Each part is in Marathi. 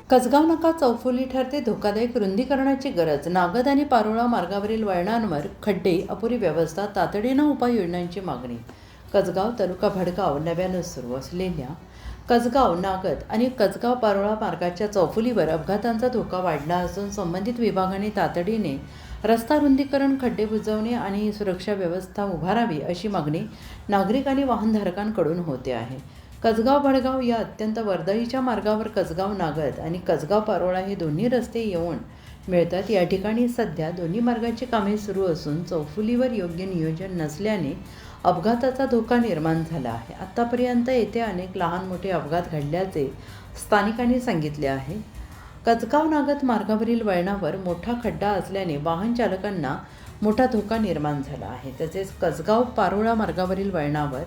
कसगाव नाका चौफुली ठरते धोकादायक रुंदीकरणाची गरज. नागद आणि पारोळा मार्गावरील वळणांवर खड्डे, अपुरी व्यवस्था, तातडीनं उपाययोजनांची मागणी. कसगाव तालुका भडगाव नव्यानं सुरू असलेल्या कसगाव नागद आणि कसगाव पारोळा मार्गाच्या चौफुलीवर अपघातांचा धोका वाढला असून संबंधित विभागाने तातडीने रस्ता रुंदीकरण, खड्डे बुजवणे आणि सुरक्षा व्यवस्था उभारावी अशी मागणी नागरिक आणि वाहनधारकांकडून होते आहे. कसगाव भडगाव या अत्यंत वर्दळीच्या मार्गावर कसगाव नागद आणि कसगाव पारोळा हे दोन्ही रस्ते येऊन मिळतात. या ठिकाणी सध्या दोन्ही मार्गाची कामे सुरू असून चौफुलीवर योग्य नियोजन नसल्याने अपघाताचा धोका निर्माण झाला आहे. आत्तापर्यंत येथे अनेक लहान मोठे अपघात घडल्याचे स्थानिकांनी सांगितले आहे. कसगाव नागद मार्गावरील वळणावर मोठा खड्डा असल्याने वाहन चालकांना मोठा धोका निर्माण झाला आहे. तसेच कसगाव पारोळा मार्गावरील वळणावर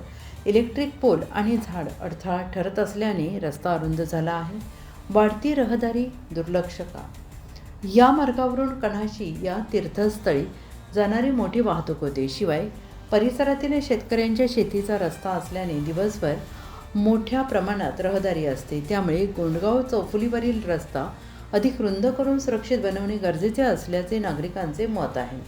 इलेक्ट्रिक पोल आणि झाड अडथळा ठरत असल्याने रस्ता अरुंद झाला आहे. वाढती रहदारी दुर्लक्ष का? या मार्गावरून कणाशी या तीर्थस्थळी जाणारी मोठी वाहतूक होते. शिवाय परिसरातील शेतकऱ्यांच्या शेतीचा रस्ता असल्याने दिवसभर मोठ्या प्रमाणात रहदारी असते. त्यामुळे गोंडगाव चौफुलीवरील रस्ता अधिक रुंद करून सुरक्षित बनवणे गरजेचे असल्याचे नागरिकांचे मत आहे.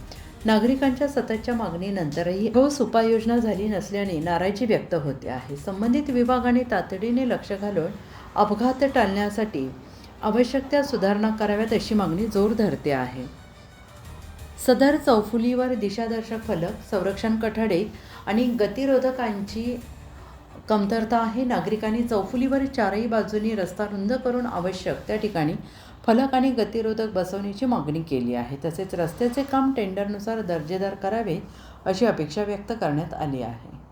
नागरिकांच्या सततच्या मागणीनंतरही ठोस उपाययोजना झाली नसल्याने नाराजी व्यक्त होते आहे. संबंधित विभागाने तातडीने लक्ष घालून अपघात टाळण्यासाठी आवश्यक त्या सुधारणा कराव्यात अशी मागणी जोर धरते आहे. सदर चौफुलीवर दिशादर्शक फलक, संरक्षण कठडे आणि गतिरोधकांची कमतरता आहे. नागरिकांनी चौफुलीवर चारही बाजूनी रस्ता रुंद करून आवश्यक त्या ठिकाणी फलक आणि गतिरोधक बसवण्याची मागणी केली आहे. तसेच रस्त्याचे काम टेंडरनुसार दर्जेदार करावे अशी अपेक्षा व्यक्त करण्यात आली आहे.